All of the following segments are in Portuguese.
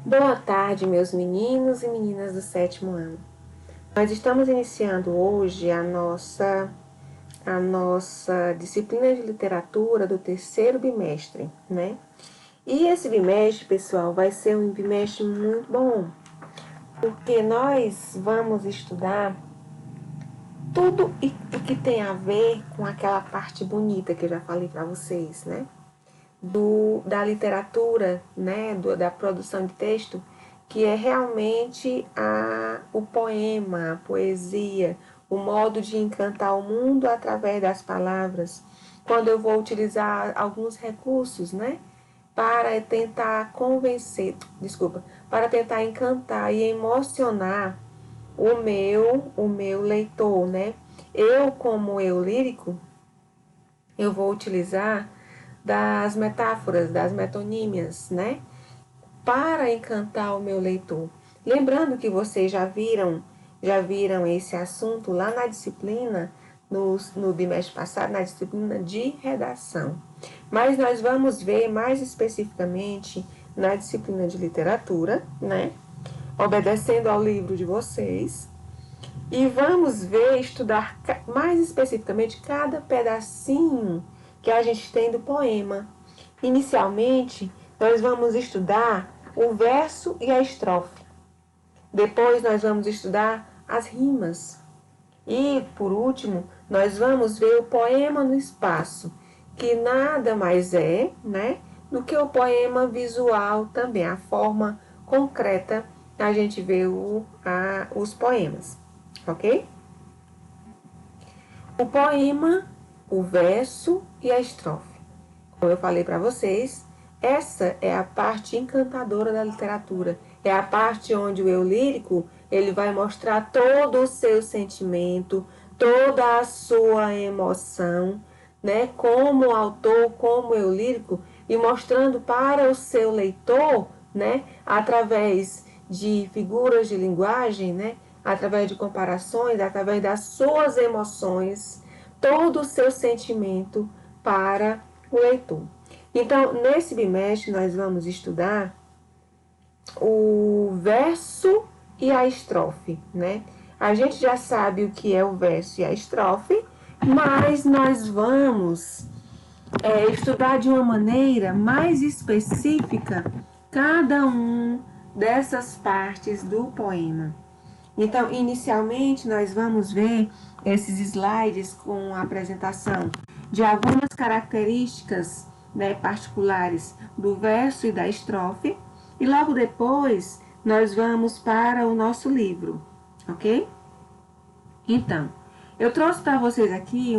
Boa tarde, meus meninos e meninas do sétimo ano. Nós estamos iniciando hoje a nossa disciplina de literatura do terceiro bimestre, né? E esse bimestre, pessoal, vai ser um bimestre muito bom, porque nós vamos estudar tudo o que tem a ver com aquela parte bonita que eu já falei para vocês, né? Da literatura, né, da produção de texto, que é realmente o poema, a poesia, o modo de encantar o mundo através das palavras, quando eu vou utilizar alguns recursos, né, para tentar para tentar encantar e emocionar o meu leitor, né? Eu, como eu lírico, eu vou utilizar das metáforas, das metonímias, né? Para encantar o meu leitor. Lembrando que vocês já viram esse assunto lá na disciplina, no bimestre passado, na disciplina de redação. Mas nós vamos ver mais especificamente na disciplina de literatura, né? Obedecendo ao livro de vocês. E vamos ver, estudar mais especificamente cada pedacinho que a gente tem do poema. Inicialmente, nós vamos estudar o verso e a estrofe. Depois, nós vamos estudar as rimas. E, por último, nós vamos ver o poema no espaço, que nada mais é, né, do que o poema visual também, a forma concreta da gente ver os poemas, ok? O poema, o verso e a estrofe. Como eu falei para vocês, essa é a parte encantadora da literatura. É a parte onde o eu lírico ele vai mostrar todo o seu sentimento, toda a sua emoção, né? Como autor, como eu lírico, e mostrando para o seu leitor, né? Através de figuras de linguagem, né? Através de comparações, através das suas emoções, todo o seu sentimento para o leitor. Então, nesse bimestre, nós vamos estudar o verso e a estrofe, né? A gente já sabe o que é o verso e a estrofe, mas nós vamos estudar de uma maneira mais específica cada um dessas partes do poema. Então, inicialmente, nós vamos ver esses slides com a apresentação de algumas características, né, particulares do verso e da estrofe, e logo depois nós vamos para o nosso livro, ok? Então, eu trouxe para vocês aqui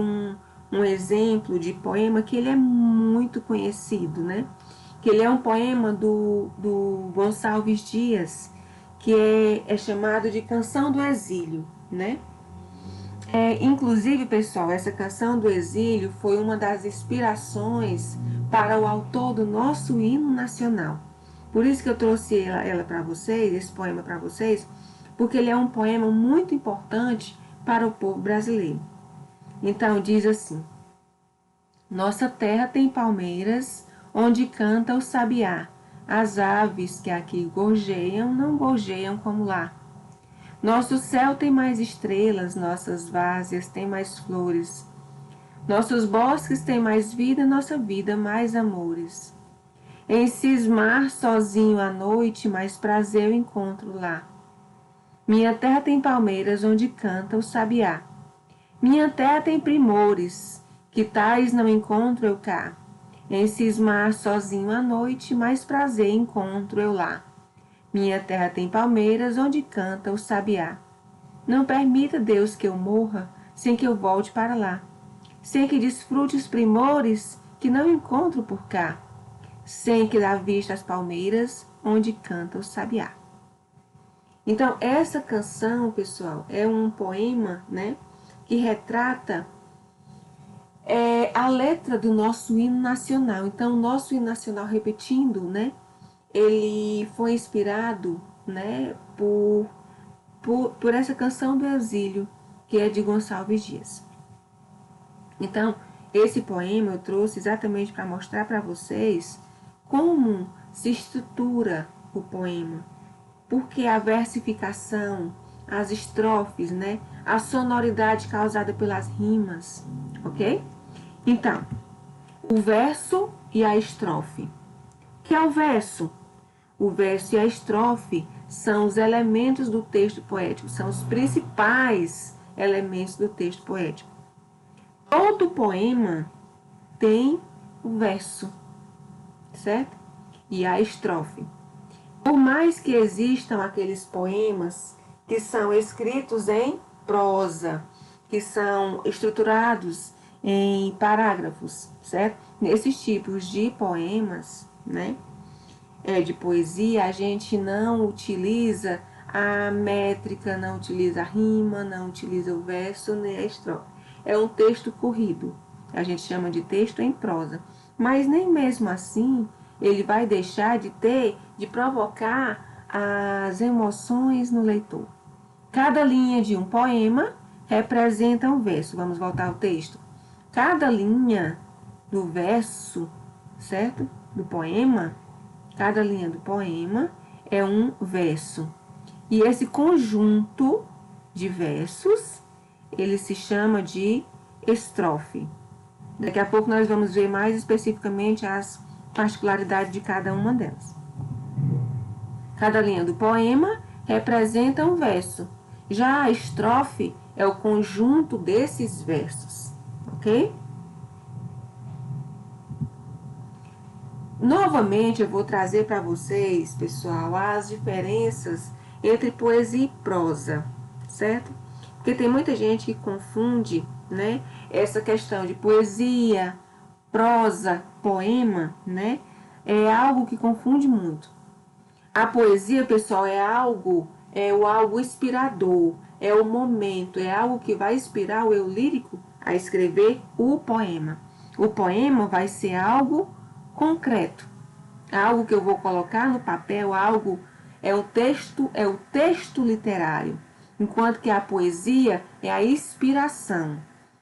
um exemplo de poema que ele é muito conhecido, né? Que ele é um poema do Gonçalves Dias, que é chamado de Canção do Exílio, né? Inclusive, pessoal, essa Canção do Exílio foi uma das inspirações para o autor do nosso hino nacional. Por isso que eu trouxe ela para vocês, esse poema para vocês, porque ele é um poema muito importante para o povo brasileiro. Então, diz assim: Nossa terra tem palmeiras, onde canta o sabiá. As aves que aqui gorjeiam, não gorjeiam como lá. Nosso céu tem mais estrelas, nossas várzeas têm mais flores. Nossos bosques têm mais vida, nossa vida mais amores. Em cismar sozinho à noite, mais prazer eu encontro lá. Minha terra tem palmeiras, onde canta o sabiá. Minha terra tem primores, que tais não encontro eu cá. Em cismar sozinho à noite, mais prazer encontro eu lá. Minha terra tem palmeiras, onde canta o sabiá. Não permita, Deus, que eu morra, sem que eu volte para lá. Sem que desfrute os primores que não encontro por cá. Sem que dá vista às palmeiras, onde canta o sabiá. Então, essa canção, pessoal, é um poema, né, que retrata a letra do nosso hino nacional. Então, o nosso hino nacional, repetindo, né, ele foi inspirado, né, por essa Canção do Exílio, que é de Gonçalves Dias. Então, esse poema eu trouxe exatamente para mostrar para vocês como se estrutura, o poema? Porque a versificação, as estrofes, né? A sonoridade causada pelas rimas, ok? Então, o verso e a estrofe. O que é o verso? O verso e a estrofe são os elementos do texto poético, são os principais elementos do texto poético. Todo poema tem o verso, certo? E a estrofe. Por mais que existam aqueles poemas que são escritos em prosa, que são estruturados em parágrafos, certo? Nesses tipos de poemas, né? De poesia, a gente não utiliza a métrica, não utiliza a rima, não utiliza o verso nem a estrofe. É um texto corrido, a gente chama de texto em prosa. Mas nem mesmo assim ele vai deixar de provocar as emoções no leitor. Cada linha de um poema representa um verso. Vamos voltar ao texto. Cada linha do verso, certo? Do poema, cada linha do poema é um verso. E esse conjunto de versos, ele se chama de estrofe. Daqui a pouco nós vamos ver mais especificamente as particularidades de cada uma delas. Cada linha do poema representa um verso. Já a estrofe é o conjunto desses versos, ok? Novamente eu vou trazer para vocês, pessoal, as diferenças entre poesia e prosa, certo? Porque tem muita gente que confunde, né, essa questão de poesia, prosa, poema, né? É algo que confunde muito. A poesia, pessoal, é o algo inspirador, é o momento, é algo que vai inspirar o eu lírico a escrever o poema. O poema vai ser algo concreto, algo que eu vou colocar no papel, é o texto literário, enquanto que a poesia é a inspiração.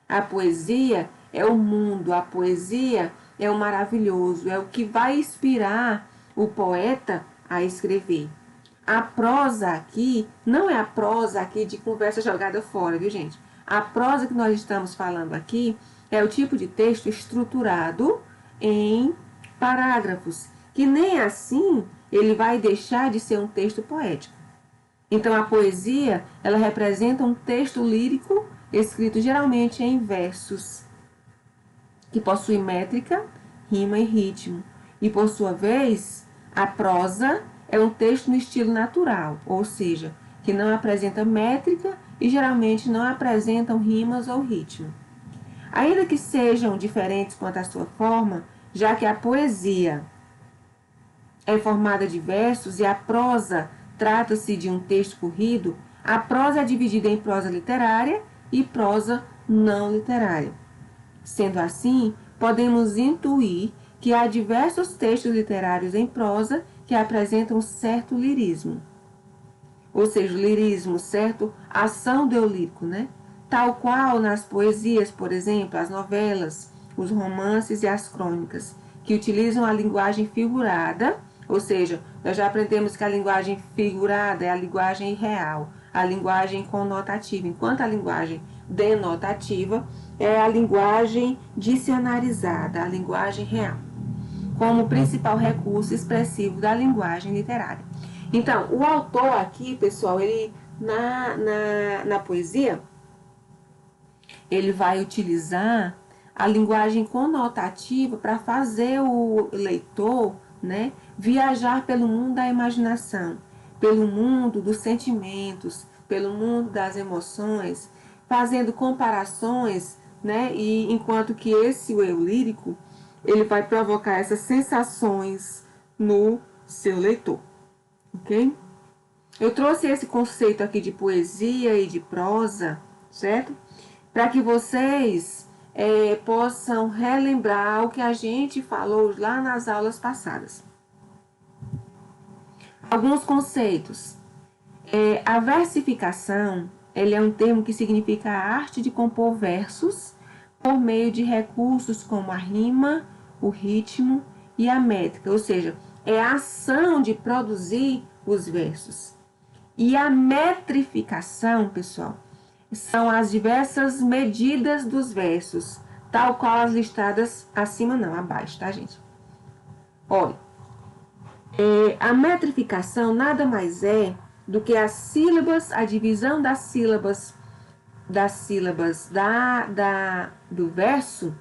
A poesia é o mundo, a poesia é o maravilhoso, é o que vai inspirar o poeta a escrever. A prosa aqui não é a prosa aqui de conversa jogada fora, viu, gente? A prosa que nós estamos falando aqui é o tipo de texto estruturado em parágrafos, que nem assim ele vai deixar de ser um texto poético. Então, a poesia, ela representa um texto lírico escrito geralmente em versos, que possui métrica, rima e ritmo. E, por sua vez, a prosa é um texto no estilo natural, ou seja, que não apresenta métrica e geralmente não apresentam rimas ou ritmo. Ainda que sejam diferentes quanto à sua forma, já que a poesia é formada de versos e a prosa trata-se de um texto corrido, a prosa é dividida em prosa literária e prosa não literária. Sendo assim, podemos intuir que há diversos textos literários em prosa que apresentam certo lirismo. Ou seja, o lirismo, certo? A ação do eu lírico, né? Tal qual nas poesias, por exemplo, as novelas, os romances e as crônicas, que utilizam a linguagem figurada, ou seja, nós já aprendemos que a linguagem figurada é a linguagem real, a linguagem conotativa, enquanto a linguagem denotativa é a linguagem dicionarizada, a linguagem real, como principal recurso expressivo da linguagem literária. Então, o autor aqui, pessoal, ele na poesia, ele vai utilizar a linguagem conotativa para fazer o leitor, né, viajar pelo mundo da imaginação, pelo mundo dos sentimentos, pelo mundo das emoções, fazendo comparações, né, e enquanto que esse eu lírico, ele vai provocar essas sensações no seu leitor, ok? Eu trouxe esse conceito aqui de poesia e de prosa, certo? Para que vocês possam relembrar o que a gente falou lá nas aulas passadas. Alguns conceitos. A versificação, ele é um termo que significa a arte de compor versos por meio de recursos como a rima, o ritmo e a métrica, ou seja, é a ação de produzir os versos. E a metrificação, pessoal, são as diversas medidas dos versos, tal qual as listadas acima, não, abaixo, tá, gente? Olha, a metrificação nada mais é do que as sílabas, a divisão das sílabas do verso,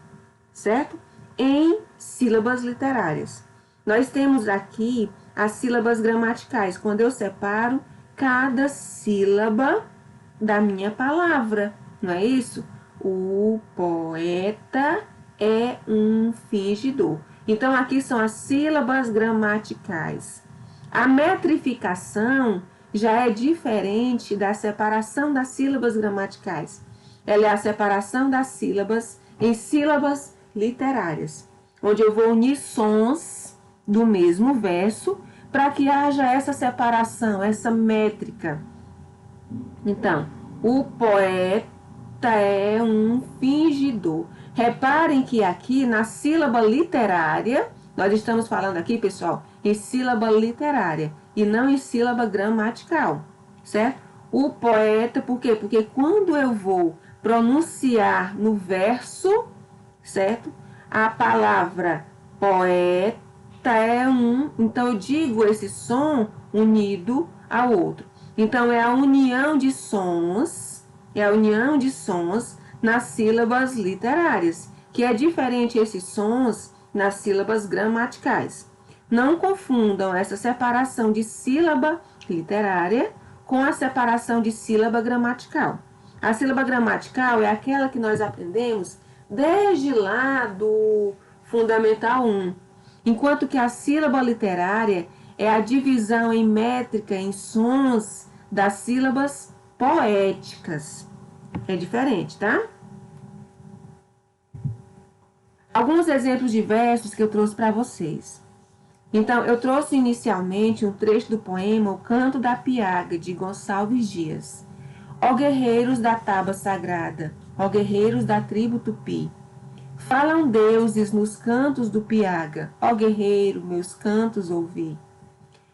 certo? Em sílabas literárias. Nós temos aqui as sílabas gramaticais, quando eu separo cada sílaba da minha palavra, não é isso? O poeta é um fingidor. Então, aqui são as sílabas gramaticais. A metrificação já é diferente da separação das sílabas gramaticais. Ela é a separação das sílabas em sílabas literárias, onde eu vou unir sons do mesmo verso para que haja essa separação, essa métrica. Então, o poeta é um fingidor. Reparem que aqui na sílaba literária, nós estamos falando aqui, pessoal, em sílaba literária e não em sílaba gramatical, certo? O poeta, por quê? Porque quando eu vou pronunciar no verso, certo? A palavra poeta é um, então eu digo esse som unido ao outro. Então é a união de sons, nas sílabas literárias, que é diferente esses sons nas sílabas gramaticais. Não confundam essa separação de sílaba literária com a separação de sílaba gramatical. A sílaba gramatical é aquela que nós aprendemos desde lá do Fundamental 1, enquanto que a sílaba literária é a divisão em métrica, em sons das sílabas poéticas. É diferente, tá? Alguns exemplos de versos que eu trouxe para vocês. Então, eu trouxe inicialmente um trecho do poema O Canto da Piaga, de Gonçalves Dias. Ó guerreiros da taba sagrada, ó guerreiros da tribo tupi, falam deuses nos cantos do piaga, ó guerreiro, meus cantos ouvi.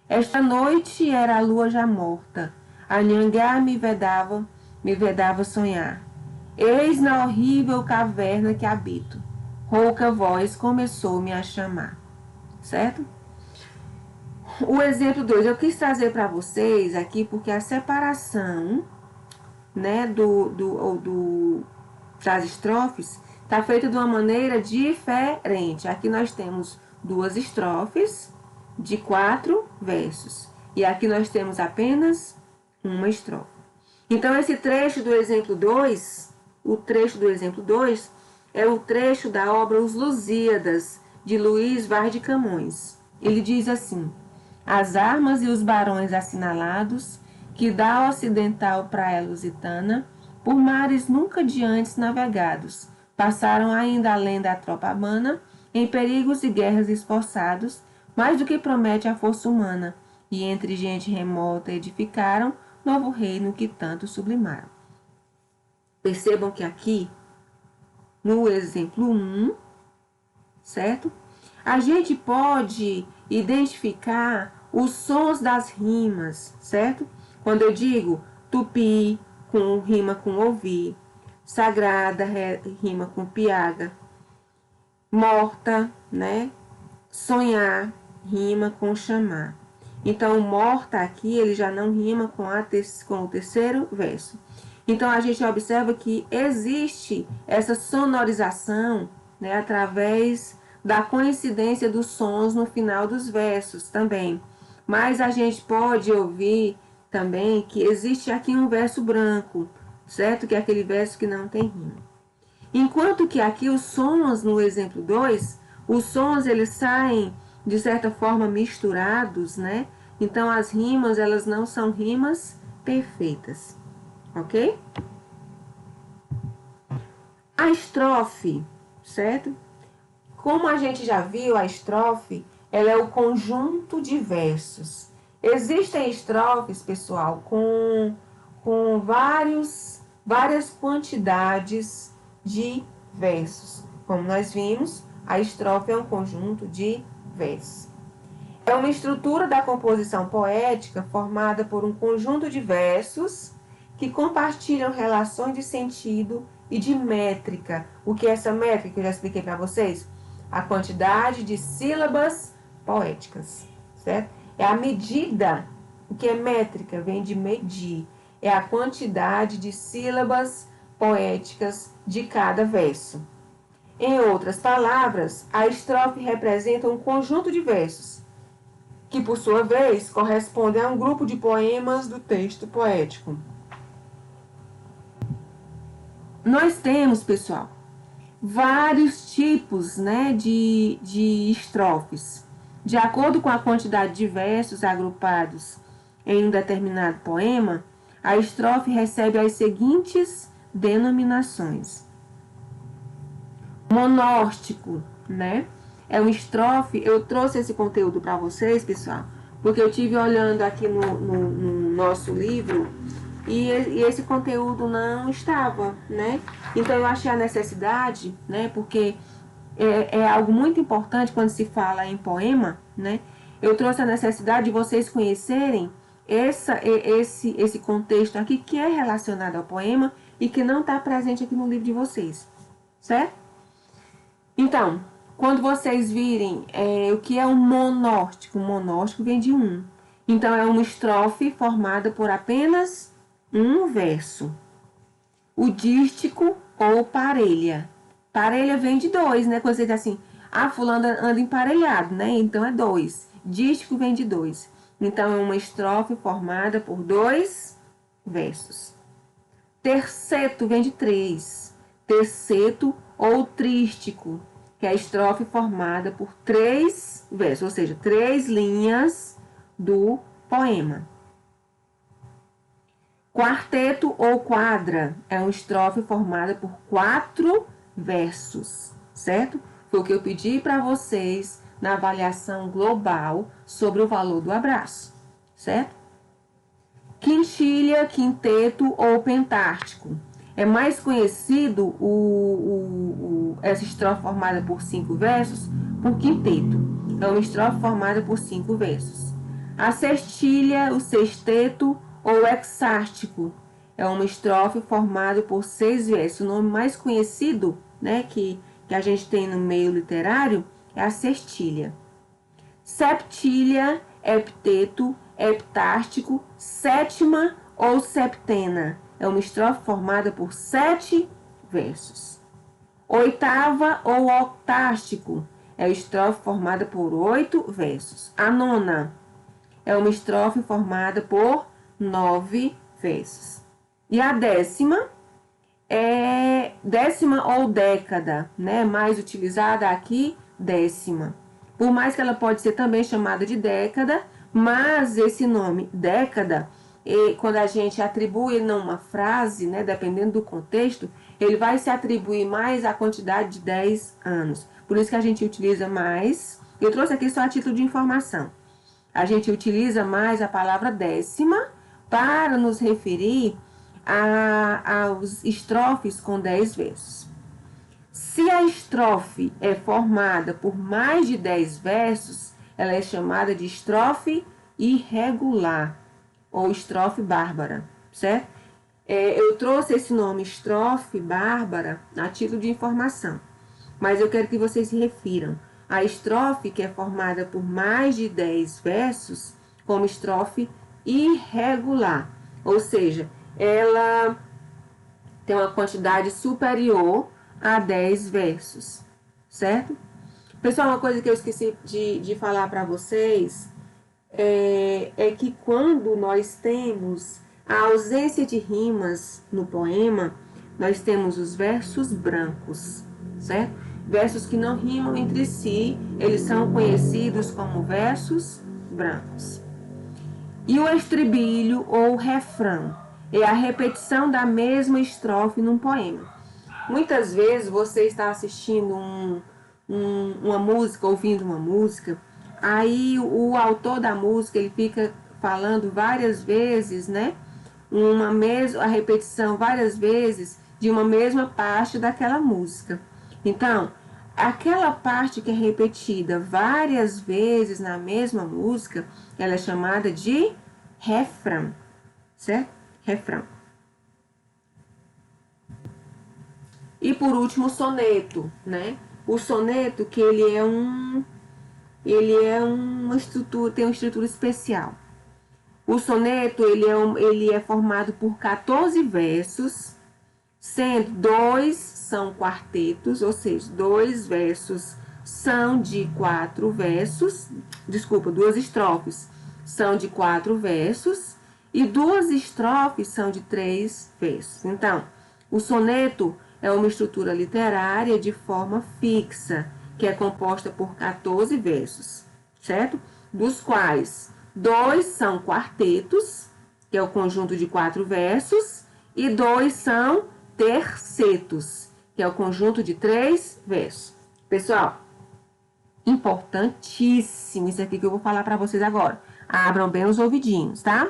Esta noite era a lua já morta, a Nhangá me vedava sonhar. Eis na horrível caverna que habito, rouca voz começou-me a chamar. Certo? O exemplo 2, eu quis trazer para vocês aqui porque a separação, né, das estrofes está feita de uma maneira diferente. Aqui nós temos 2 estrofes de 4 versos. E aqui nós temos apenas uma estrofe. Então, esse trecho do exemplo 2, o trecho do exemplo 2 é o trecho da obra Os Lusíadas, de Luís Vaz de Camões. Ele diz assim: as armas e os barões assinalados, que da ocidental praia lusitana, por mares nunca de antes navegados, passaram ainda além da tropa humana, em perigos e guerras esforçados, mais do que promete a força humana, e entre gente remota edificaram novo reino que tanto sublimaram. Percebam que aqui, no exemplo 1, certo? A gente pode identificar os sons das rimas, certo? Quando eu digo tupi, rima com ouvir, sagrada, rima com piaga, morta, né? Sonhar, rima com chamar. Então, morta aqui, ele já não rima com o terceiro verso. Então, a gente observa que existe essa sonorização, né, através da coincidência dos sons no final dos versos também. Mas a gente pode ouvir também que existe aqui um verso branco, certo? Que é aquele verso que não tem rima. Enquanto que aqui os sons, no exemplo 2, os sons eles saem de certa forma misturados, né? Então as rimas, elas não são rimas perfeitas, ok? A estrofe, certo? Como a gente já viu, a estrofe, ela é o conjunto de versos. Existem estrofes, pessoal, com várias quantidades de versos. Como nós vimos, a estrofe é um conjunto de versos. É uma estrutura da composição poética formada por um conjunto de versos que compartilham relações de sentido e de métrica. O que é essa métrica que eu já expliquei para vocês? A quantidade de sílabas poéticas, certo? É a medida. O que é métrica? Vem de medir. É a quantidade de sílabas poéticas de cada verso. Em outras palavras, a estrofe representa um conjunto de versos, que por sua vez corresponde a um grupo de poemas do texto poético. Nós temos, pessoal, vários tipos, né, de estrofes. De acordo com a quantidade de versos agrupados em um determinado poema, a estrofe recebe as seguintes denominações. Monórtico, né? É uma estrofe. Eu trouxe esse conteúdo para vocês, pessoal, porque eu tive olhando aqui no nosso livro e esse conteúdo não estava, né? Então eu achei a necessidade, né? Porque é algo muito importante quando se fala em poema, né? Eu trouxe a necessidade de vocês conhecerem esse contexto aqui que é relacionado ao poema e que não está presente aqui no livro de vocês, certo? Então, quando vocês virem o que é um monórtico vem de um. Então, é uma estrofe formada por apenas um verso. O dístico ou parelha. Parelha vem de dois, né? Quando você diz assim, fulano anda emparelhado, né? Então, é dois. Dístico vem de dois. Então, é uma estrofe formada por dois versos. Terceto vem de três. Terceto ou trístico, que é a estrofe formada por três versos, ou seja, três linhas do poema. Quarteto ou quadra é uma estrofe formada por 4 versos, certo? Foi o que eu pedi para vocês na avaliação global sobre o valor do abraço, certo? Quintilha, quinteto ou pentártico. É mais conhecido essa estrofe formada por 5 versos por quinteto. É uma estrofe formada por 5 versos. A sextilha, o sexteto ou hexártico. É uma estrofe formada por 6 versos. O nome mais conhecido, né, que a gente tem no meio literário é a sextilha. Septilha, hepteto, heptártico, sétima ou septena. É uma estrofe formada por 7 versos. Oitava ou octástico. É uma estrofe formada por 8 versos. A nona é uma estrofe formada por 9 versos. E a décima é décima ou década, né? Mais utilizada aqui, décima. Por mais que ela pode ser também chamada de década, mas esse nome década, quando a gente atribui ele numa frase, né, dependendo do contexto, ele vai se atribuir mais à quantidade de 10 anos. Por isso que a gente utiliza mais. Eu trouxe aqui só a título de informação. A gente utiliza mais a palavra décima para nos referir aos estrofes com 10 versos. Se a estrofe é formada por mais de 10 versos, ela é chamada de estrofe irregular ou estrofe bárbara, certo? Eu trouxe esse nome estrofe bárbara a título de informação, mas eu quero que vocês se refiram à estrofe que é formada por mais de 10 versos como estrofe irregular, ou seja, ela tem uma quantidade superior a 10 versos, certo? Pessoal, uma coisa que eu esqueci de falar para vocês é que quando nós temos a ausência de rimas no poema, nós temos os versos brancos, certo? Versos que não rimam entre si, eles são conhecidos como versos brancos. E o estribilho ou refrão é a repetição da mesma estrofe num poema. Muitas vezes você está assistindo uma música, ouvindo uma música, aí o autor da música ele fica falando várias vezes, né? A repetição várias vezes de uma mesma parte daquela música. Então, aquela parte que é repetida várias vezes na mesma música, ela é chamada de refrão, certo? Refrão. E por último, o soneto, né? O soneto que ele é uma estrutura, tem uma estrutura especial. O soneto ele é formado por 14 versos, sendo 2 são quartetos, ou seja, 2 versos são de 4 versos, desculpa, 2 estrofes são de 4 versos e 2 estrofes são de 3 versos. Então, o soneto é uma estrutura literária de forma fixa, que é composta por 14 versos, certo? Dos quais 2 são quartetos, que é o conjunto de 4 versos, e 2 são tercetos, que é o conjunto de 3 versos. Pessoal, importantíssimo isso aqui que eu vou falar para vocês agora. Abram bem os ouvidinhos, tá?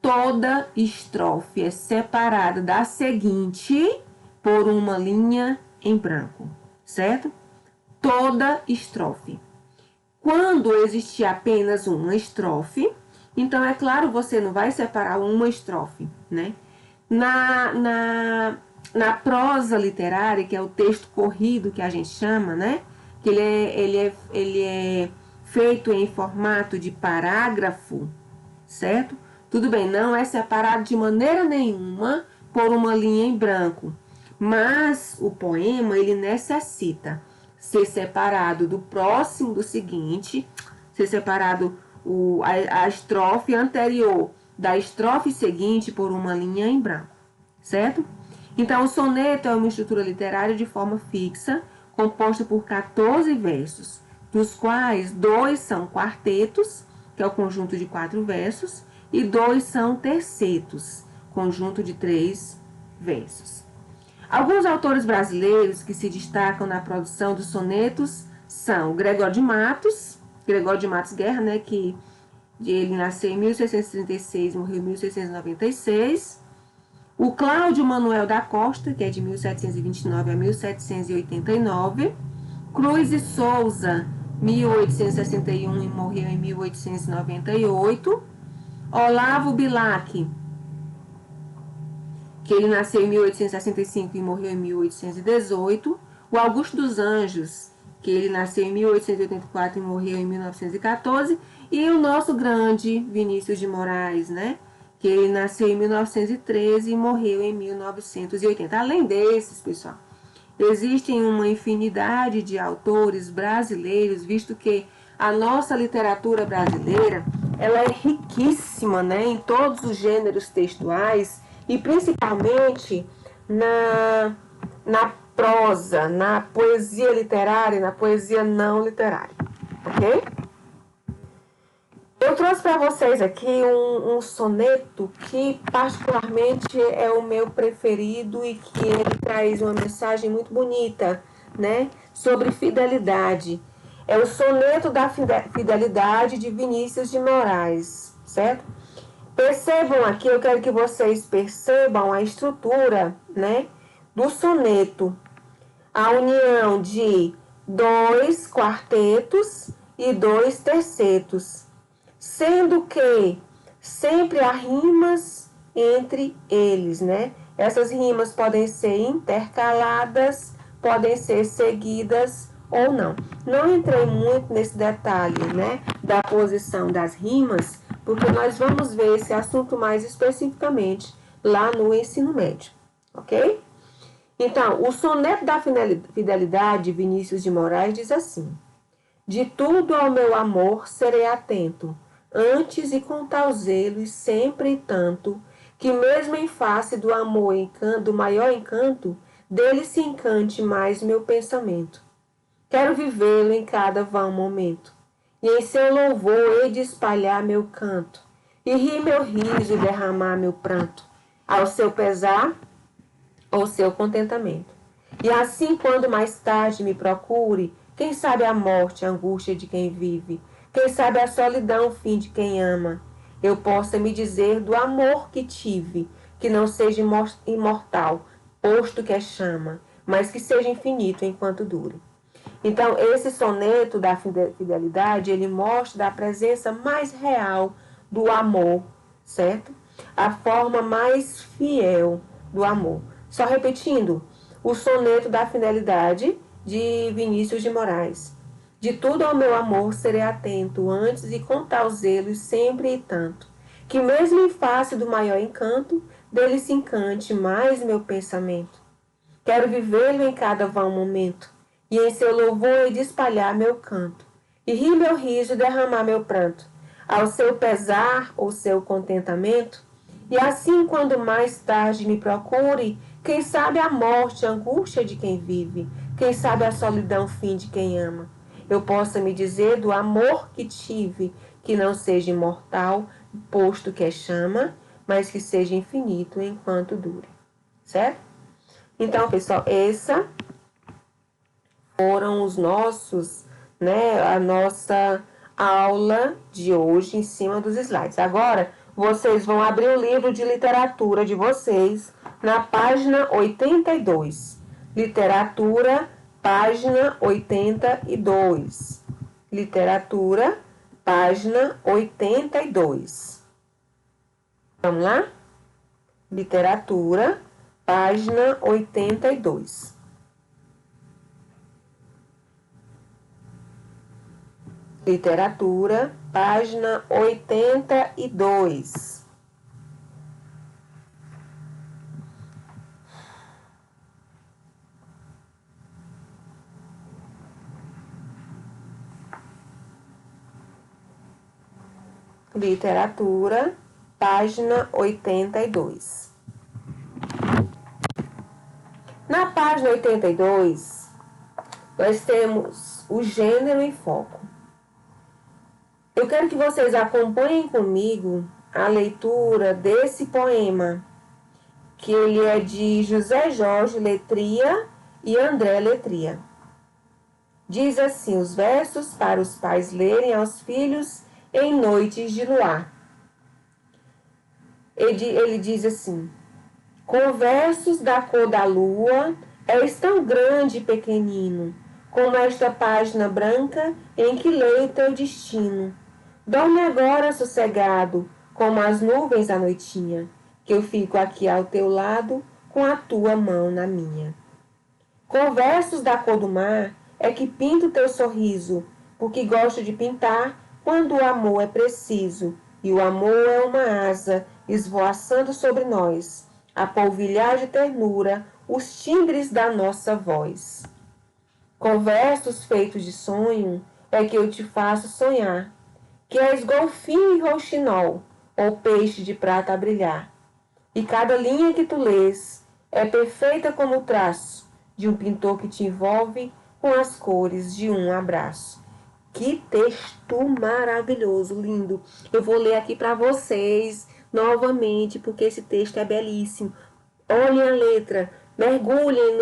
Toda estrofe é separada da seguinte por uma linha em branco, certo? Toda estrofe. Quando existir apenas uma estrofe, então é claro, você não vai separar uma estrofe, né? Na prosa literária, que é o texto corrido que a gente chama, né? Que ele é feito em formato de parágrafo, certo? Tudo bem, não é separado de maneira nenhuma por uma linha em branco, mas o poema ele necessita ser separado do próximo do seguinte, ser separado a estrofe anterior da estrofe seguinte por uma linha em branco, certo? Então, o soneto é uma estrutura literária de forma fixa, composta por 14 versos, dos quais 2 são quartetos, que é o conjunto de 4 versos, e 2 são tercetos, conjunto de 3 versos. Alguns autores brasileiros que se destacam na produção dos sonetos são Gregório de Matos Guerra, né, que ele nasceu em 1636 e morreu em 1696. O Cláudio Manuel da Costa, que é de 1729 a 1789. Cruz e Souza, 1861 e morreu em 1898. Olavo Bilac, que ele nasceu em 1865 e morreu em 1818. O Augusto dos Anjos, que ele nasceu em 1884 e morreu em 1914. E o nosso grande Vinícius de Moraes, né? Que ele nasceu em 1913 e morreu em 1980. Além desses, pessoal, existem uma infinidade de autores brasileiros, visto que a nossa literatura brasileira, ela é riquíssima, né, em todos os gêneros textuais e principalmente na prosa, na poesia literária, na poesia não literária, ok? Eu trouxe para vocês aqui um soneto que particularmente é o meu preferido e que ele traz uma mensagem muito bonita, né, sobre fidelidade. É o soneto da fidelidade de Vinícius de Moraes, certo? Percebam aqui, eu quero que vocês percebam a estrutura, né, do soneto. A união de 2 quartetos e 2 tercetos, sendo que sempre há rimas entre eles, né? Essas rimas podem ser intercaladas, podem ser seguidas ou não. Não entrei muito nesse detalhe, né, da posição das rimas, porque nós vamos ver esse assunto mais especificamente lá no ensino médio, ok? Então, o soneto da fidelidade de Vinícius de Moraes diz assim: de tudo ao meu amor serei atento, antes e com tal zelo e sempre e tanto, que mesmo em face do amor do maior encanto, dele se encante mais meu pensamento. Quero vivê-lo em cada vão momento, e em seu louvor hei de espalhar meu canto, e rir meu riso e derramar meu pranto, ao seu pesar ou seu contentamento. E assim, quando mais tarde me procure, quem sabe a morte, a angústia de quem vive, quem sabe a solidão, o fim de quem ama, eu possa me dizer do amor que tive, que não seja imortal, posto que é chama, mas que seja infinito enquanto dure. Então, esse soneto da fidelidade, ele mostra a presença mais real do amor, certo? A forma mais fiel do amor. Só repetindo, o soneto da fidelidade de Vinícius de Moraes. De tudo ao meu amor serei atento, antes e com tal zelo sempre e tanto, que mesmo em face do maior encanto, dele se encante mais meu pensamento. Quero vivê-lo em cada vão momento, e em seu louvor hei de espalhar meu canto, e rir meu riso e derramar meu pranto, ao seu pesar ou seu contentamento, e assim quando mais tarde me procure, quem sabe a morte, a angústia de quem vive, quem sabe a solidão, fim de quem ama, eu possa me dizer do amor que tive, que não seja imortal, posto que é chama, mas que seja infinito enquanto dure. Certo? Então, pessoal, essa foram os nossos, a nossa aula de hoje em cima dos slides. Agora, vocês vão abrir o livro de literatura de vocês na página 82. Literatura, página 82. Literatura, página 82. Vamos lá? Literatura, página 82. Literatura, página 82. Literatura, página 82. Na página 82, nós temos o gênero em foco. Eu quero que vocês acompanhem comigo a leitura desse poema, que ele é de José Jorge Letria e André Letria. Diz assim, os versos para os pais lerem aos filhos em noites de luar. Ele diz assim, com versos da cor da lua, és tão grande e pequenino, como esta página branca em que leio teu destino. Dorme agora sossegado, como as nuvens à noitinha, que eu fico aqui ao teu lado, com a tua mão na minha. Com versos da cor do mar, é que pinto teu sorriso, porque gosto de pintar quando o amor é preciso, e o amor é uma asa esvoaçando sobre nós, a polvilhar de ternura os timbres da nossa voz. Com versos feitos de sonho, é que eu te faço sonhar, que és golfinho e rouxinol, ou peixe de prata a brilhar. E cada linha que tu lês é perfeita como o traço de um pintor que te envolve com as cores de um abraço. Que texto maravilhoso, lindo. Eu vou ler aqui para vocês novamente, porque esse texto é belíssimo. Olhem a letra, mergulhem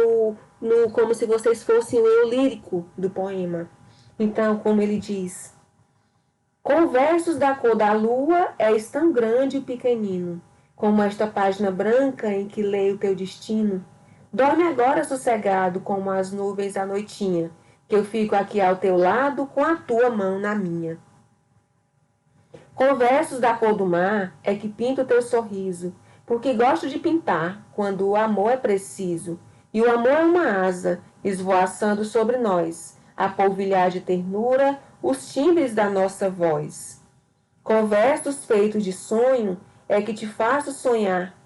no como se vocês fossem o eu lírico do poema. Então, como ele diz, com versos da cor da lua, és tão grande e pequenino, como esta página branca em que leio teu destino. Dorme agora sossegado, como as nuvens à noitinha, que eu fico aqui ao teu lado, com a tua mão na minha. Com versos da cor do mar, é que pinto teu sorriso, porque gosto de pintar, quando o amor é preciso, e o amor é uma asa, esvoaçando sobre nós, a polvilhar de ternura, os timbres da nossa voz. Com versos feitos de sonho, é que te faço sonhar,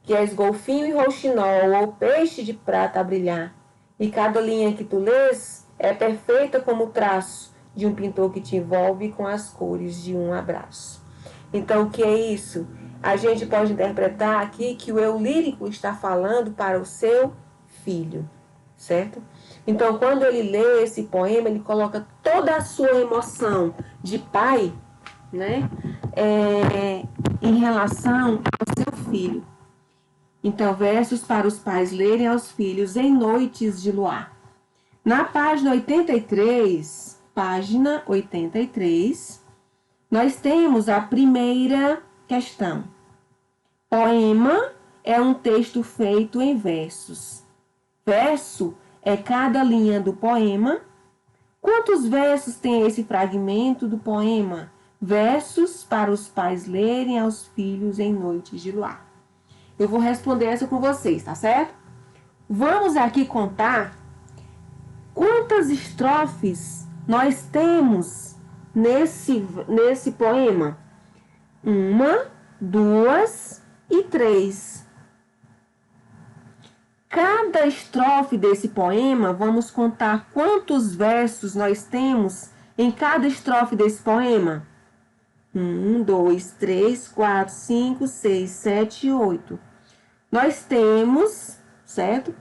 que és golfinho e rouxinol, ou peixe de prata a brilhar. E cada linha que tu lês é perfeita como o traço de um pintor que te envolve com as cores de um abraço. Então, o que é isso? A gente pode interpretar aqui que o eu lírico está falando para o seu filho, certo? Então, quando ele lê esse poema, ele coloca toda a sua emoção de pai, em relação ao seu filho. Então, versos para os pais lerem aos filhos em noites de luar. Na página 83, nós temos a primeira questão. Poema é um texto feito em versos. Verso é cada linha do poema. Quantos versos tem esse fragmento do poema? Versos para os pais lerem aos filhos em noites de luar. Eu vou responder essa com vocês, tá certo? Vamos aqui contar quantas estrofes nós temos nesse poema. 1, 2 e 3. Cada estrofe desse poema, vamos contar quantos versos nós temos em cada estrofe desse poema. 1, 2, 3, 4, 5, 6, 7 e 8. Nós temos, certo?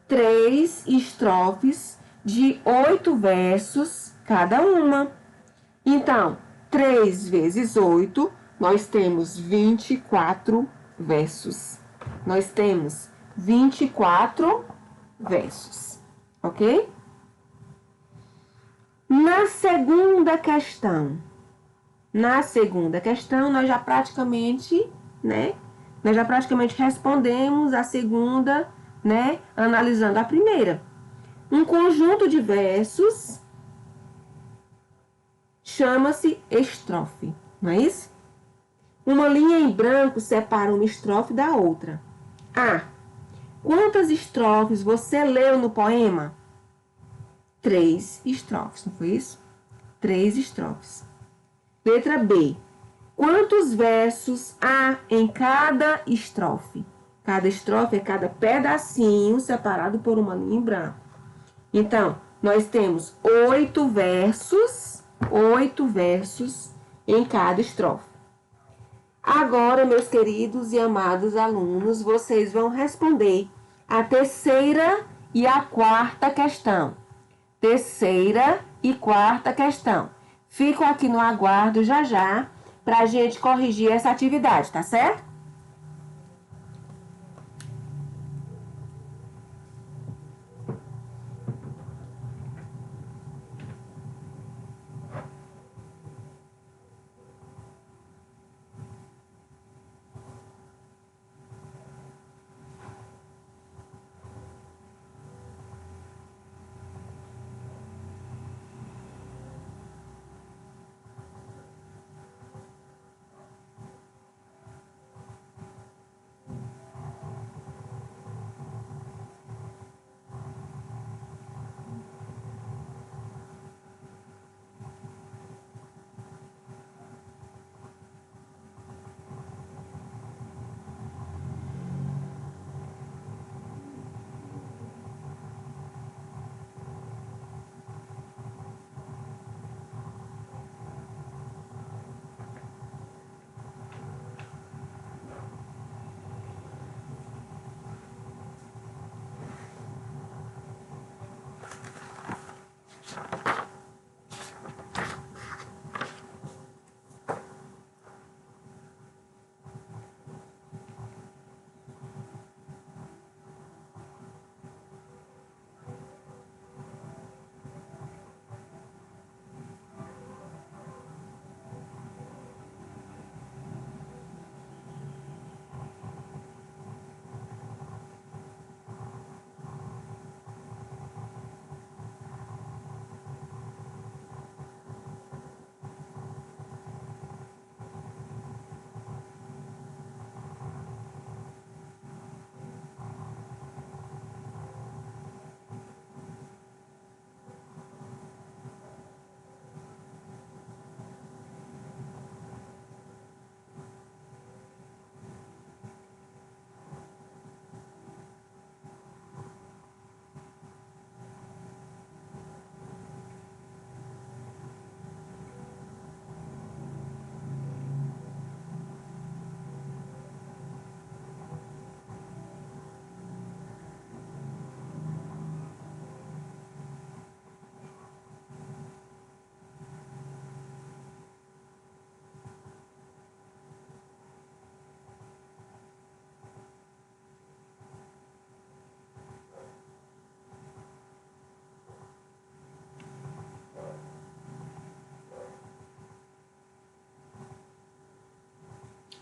3 estrofes de 8 versos cada uma. Então, 3 vezes 8, nós temos 24 versos. Nós temos 24 versos, ok? Na segunda questão, nós já praticamente, respondemos a segunda, analisando a primeira. Um conjunto de versos chama-se estrofe, não é isso? Uma linha em branco separa uma estrofe da outra. Quantas estrofes você leu no poema? 3 estrofes, não foi isso? 3 estrofes. Letra B. Quantos versos há em cada estrofe? Cada estrofe é cada pedacinho separado por uma linha em branco. Então, nós temos 8 versos em cada estrofe. Agora, meus queridos e amados alunos, vocês vão responder a terceira e a quarta questão. Terceira e quarta questão. Fico aqui no aguardo já para a gente corrigir essa atividade, tá certo?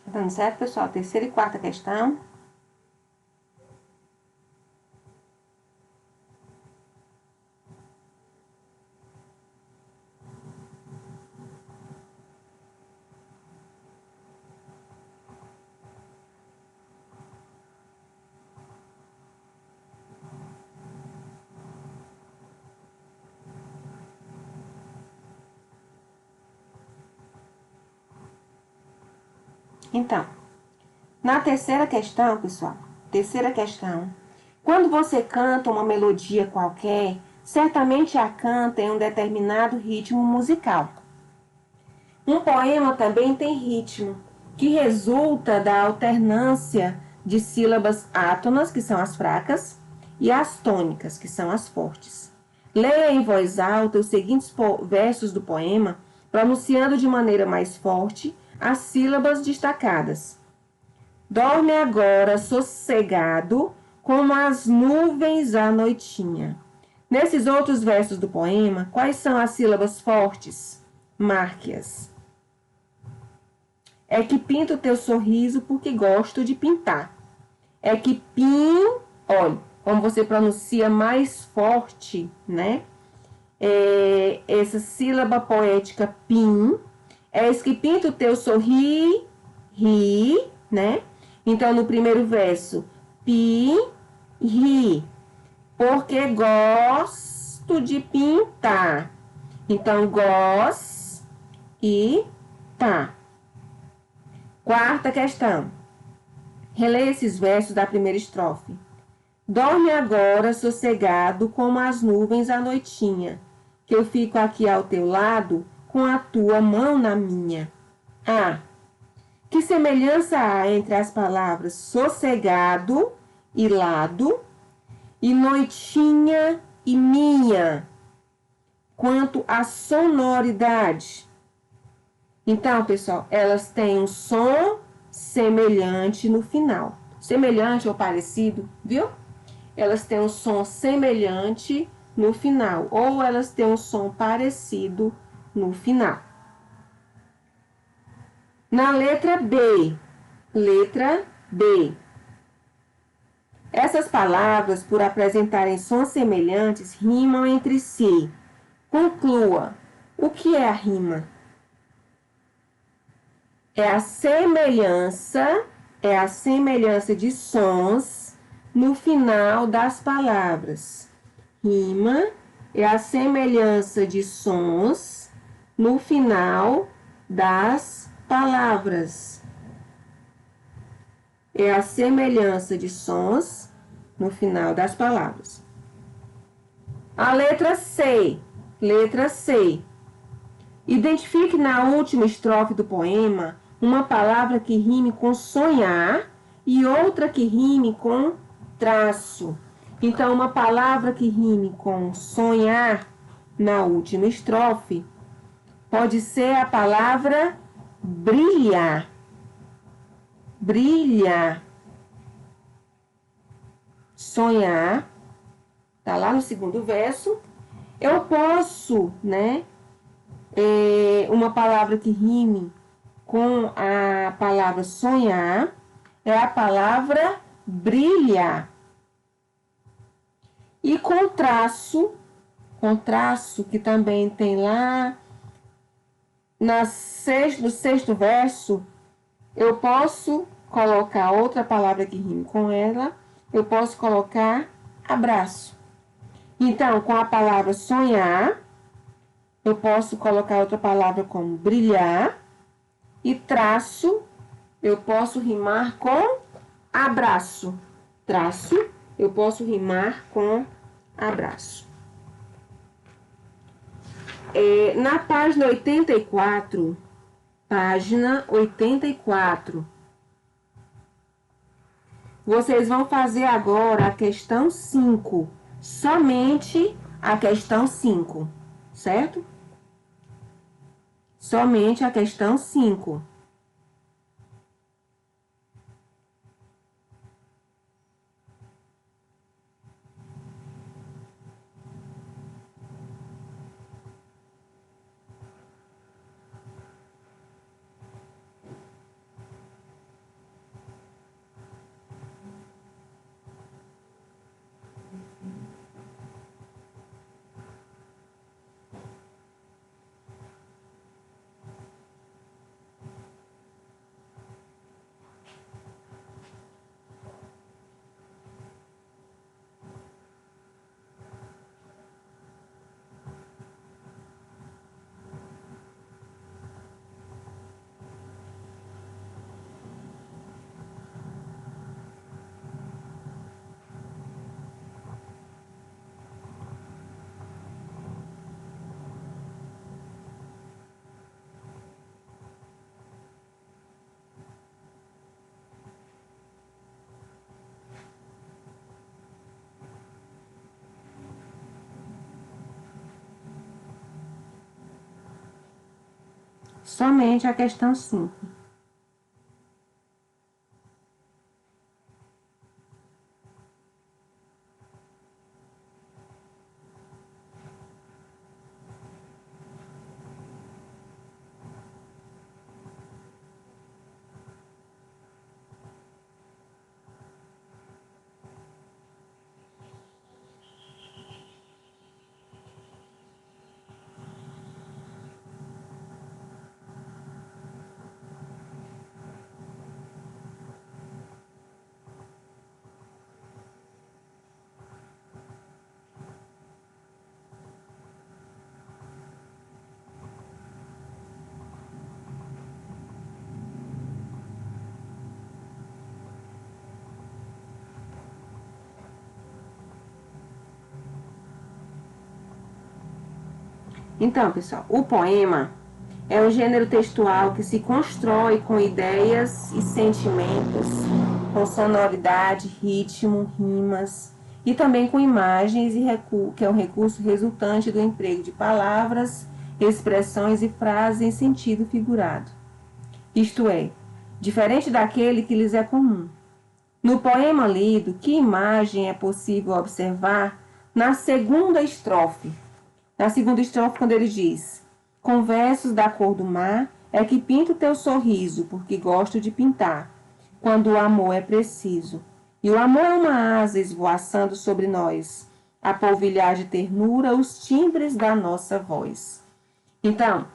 Tá dando certo, pessoal? Terceira e quarta questão. Então, na terceira questão, pessoal, terceira questão, quando você canta uma melodia qualquer, certamente a canta em um determinado ritmo musical. Um poema também tem ritmo, que resulta da alternância de sílabas átonas, que são as fracas, e as tônicas, que são as fortes. Leia em voz alta os seguintes versos do poema, pronunciando de maneira mais forte as sílabas destacadas. Dorme agora sossegado, como as nuvens à noitinha. Nesses outros versos do poema, quais são as sílabas fortes? Marque-as. É que pinto o teu sorriso porque gosto de pintar. É que olha, como você pronuncia mais forte, né? Essa sílaba poética pim. É esse que pinta o teu ri, né? Então, no primeiro verso, ri, porque gosto de pintar. Então, e tá. Quarta questão. Releia esses versos da primeira estrofe. Dorme agora sossegado como as nuvens à noitinha, que eu fico aqui ao teu lado com a tua mão na minha. Ah, que semelhança há entre as palavras sossegado e lado, e noitinha e minha, quanto à sonoridade. Então, pessoal, elas têm um som semelhante no final. Semelhante ou parecido, viu? Elas têm um som semelhante no final, ou elas têm um som parecido no final. Na letra B, essas palavras, por apresentarem sons semelhantes, rimam entre si. Conclua. O que é a rima? É a semelhança de sons no final das palavras. Rima é a semelhança de sons no final das palavras. É a semelhança de sons no final das palavras. A letra C. Identifique na última estrofe do poema uma palavra que rime com sonhar e outra que rime com traço. Então, uma palavra que rime com sonhar na última estrofe pode ser a palavra brilhar. Brilhar. Sonhar. Tá lá no segundo verso. Eu posso, né? Uma palavra que rime com a palavra sonhar é a palavra brilhar. E contraço que também tem lá no sexto verso, eu posso colocar outra palavra que rime com ela, eu posso colocar abraço. Então, com a palavra sonhar, eu posso colocar outra palavra como brilhar, e traço, eu posso rimar com abraço. Traço, eu posso rimar com abraço. Na página 84, vocês vão fazer agora a questão 5. Somente a questão 5, certo? Somente a questão 5. somente a questão 5. Então, pessoal, o poema é um gênero textual que se constrói com ideias e sentimentos, com sonoridade, ritmo, rimas e também com imagens que é um recurso resultante do emprego de palavras, expressões e frases em sentido figurado. Isto é, diferente daquele que lhes é comum. No poema lido, que imagem é possível observar na segunda estrofe? Na segunda estrofe, quando ele diz: com versos da cor do mar, é que pinto teu sorriso, porque gosto de pintar, quando o amor é preciso. E o amor é uma asa esvoaçando sobre nós, a polvilhar de ternura os timbres da nossa voz. Então,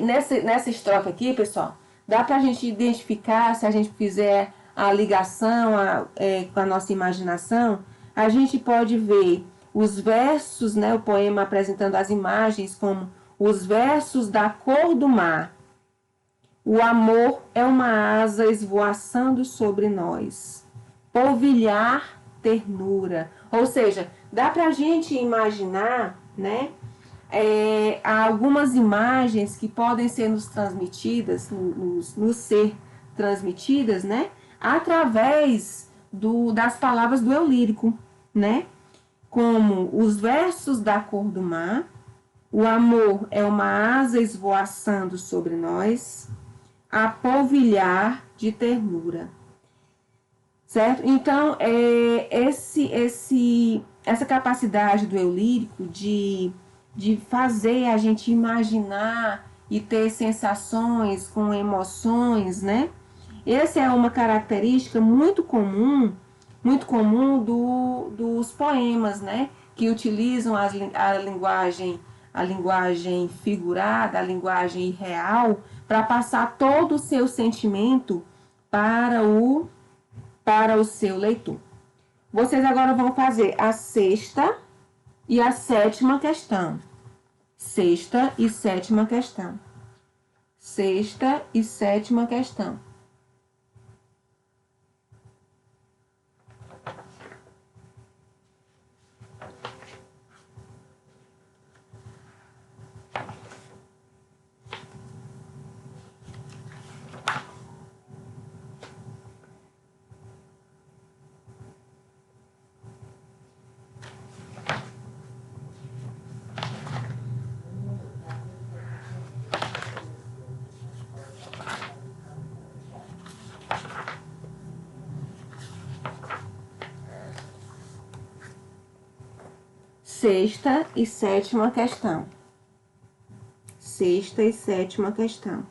nessa estrofe aqui, pessoal, dá para a gente identificar, se a gente fizer a ligação com a nossa imaginação, a gente pode ver os versos, né, o poema apresentando as imagens como os versos da cor do mar. O amor é uma asa esvoaçando sobre nós. Polvilhar ternura. Ou seja, dá para a gente imaginar, né, há algumas imagens que podem ser nos transmitidas, nos ser transmitidas, né, através das palavras do eu lírico, né, como os versos da cor do mar, o amor é uma asa esvoaçando sobre nós, a polvilhar de ternura. Certo? Então, essa capacidade do eu lírico de fazer a gente imaginar e ter sensações com emoções, né? Essa é uma característica muito comum dos poemas, né? Que utilizam a linguagem figurada, a linguagem real, para passar todo o seu sentimento para o seu leitor. Vocês agora vão fazer a sexta e a sétima questão. Sexta e sétima questão. Sexta e sétima questão. Sexta e sétima questão. Sexta e sétima questão.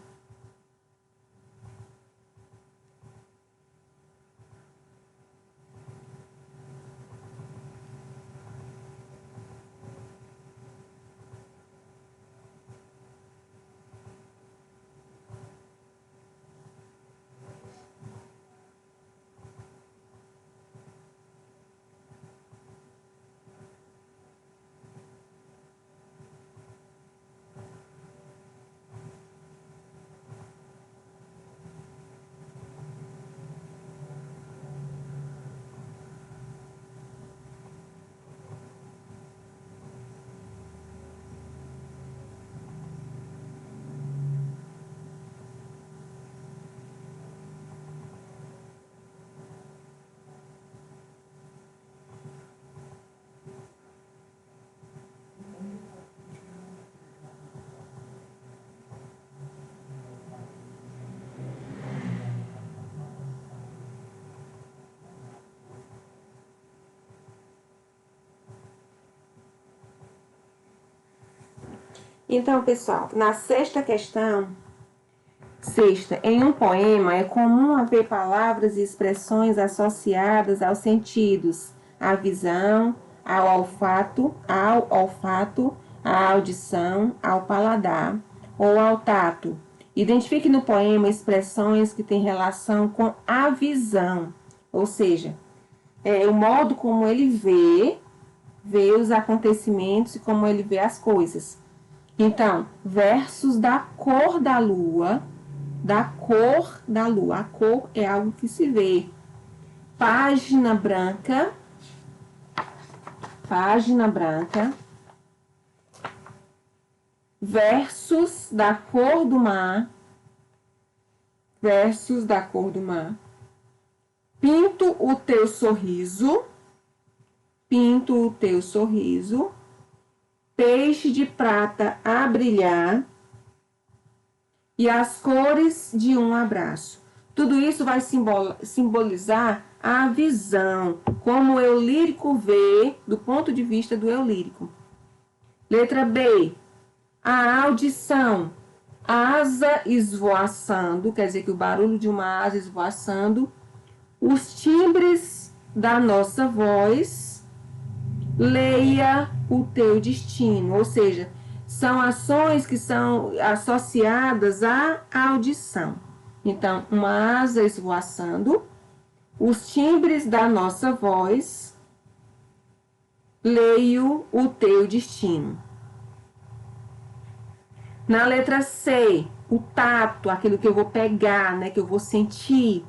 Então, pessoal, na sexta questão, em um poema é comum haver palavras e expressões associadas aos sentidos, à visão, ao olfato, à audição, ao paladar ou ao tato. Identifique no poema expressões que têm relação com a visão, ou seja, o modo como ele vê os acontecimentos e como ele vê as coisas. Então, versos da cor da lua, a cor é algo que se vê. Página branca, versos da cor do mar, pinto o teu sorriso, peixe de prata a brilhar e as cores de um abraço. Tudo isso vai simbolizar a visão, como o eu lírico vê do ponto de vista do eu lírico. Letra B, a audição, asa esvoaçando, quer dizer que o barulho de uma asa esvoaçando, os timbres da nossa voz, leia o teu destino, ou seja, são ações que são associadas à audição. Então, uma asa esvoaçando, os timbres da nossa voz, leio o teu destino. Na letra C, o tato, aquilo que eu vou pegar, né, que eu vou sentir.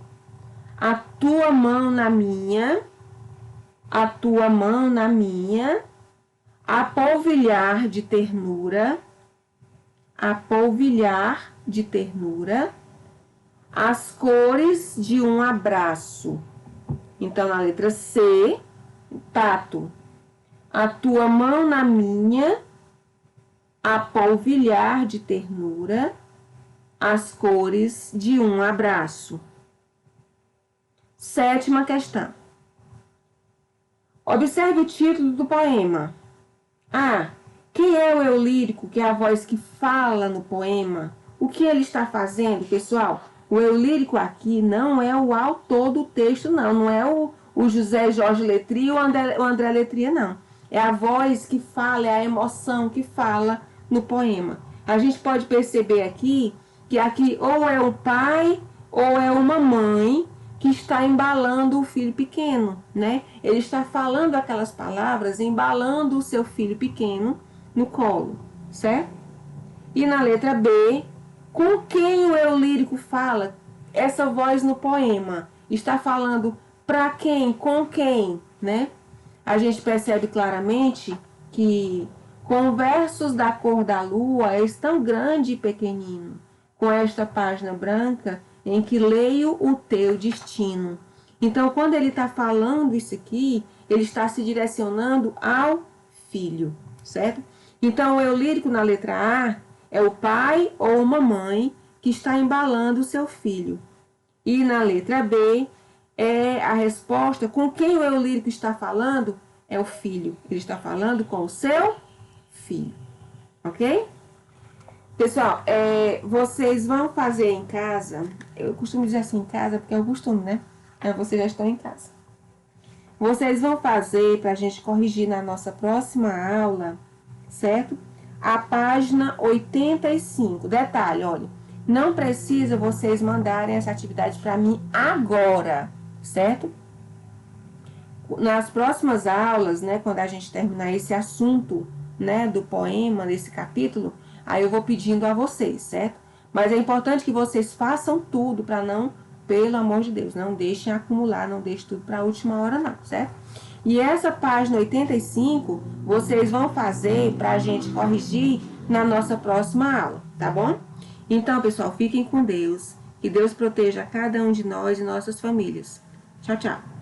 A tua mão na minha, apolvilhar de ternura, as cores de um abraço. Então, na letra C, tato, a tua mão na minha, apolvilhar de ternura, as cores de um abraço. Sétima questão. Observe o título do poema. A. Quem é o eu lírico, que é a voz que fala no poema? O que ele está fazendo, pessoal? O eu lírico aqui não é o autor do texto, não é o José Jorge Letria ou o André Letria, não. É a voz que fala, é a emoção que fala no poema. A gente pode perceber aqui que aqui ou é o pai ou é uma mãe que está embalando o filho pequeno, né? Ele está falando aquelas palavras, embalando o seu filho pequeno no colo, certo? E na letra B, com quem o eu lírico fala? Essa voz no poema está falando para quem, com quem, né? A gente percebe claramente que com versos da cor da lua és tão grande e pequenino, com esta página branca em que leio o teu destino. Então, quando ele está falando isso aqui, ele está se direcionando ao filho, certo? Então, o eu lírico na letra A é o pai ou uma mãe que está embalando o seu filho. E na letra B é a resposta, com quem o eu lírico está falando? É o filho. Ele está falando com o seu filho, ok? Pessoal, vocês vão fazer em casa, eu costumo dizer assim em casa, porque é o costume, né? Vocês já estão em casa. Vocês vão fazer, para a gente corrigir na nossa próxima aula, certo? A página 85. Detalhe, olha, não precisa vocês mandarem essa atividade para mim agora, certo? Nas próximas aulas, né, quando a gente terminar esse assunto, né, do poema, desse capítulo, aí eu vou pedindo a vocês, certo? Mas é importante que vocês façam tudo para não, pelo amor de Deus, não deixem acumular, não deixem tudo para a última hora não, certo? E essa página 85, vocês vão fazer para a gente corrigir na nossa próxima aula, tá bom? Então, pessoal, fiquem com Deus. Que Deus proteja cada um de nós e nossas famílias. Tchau, tchau.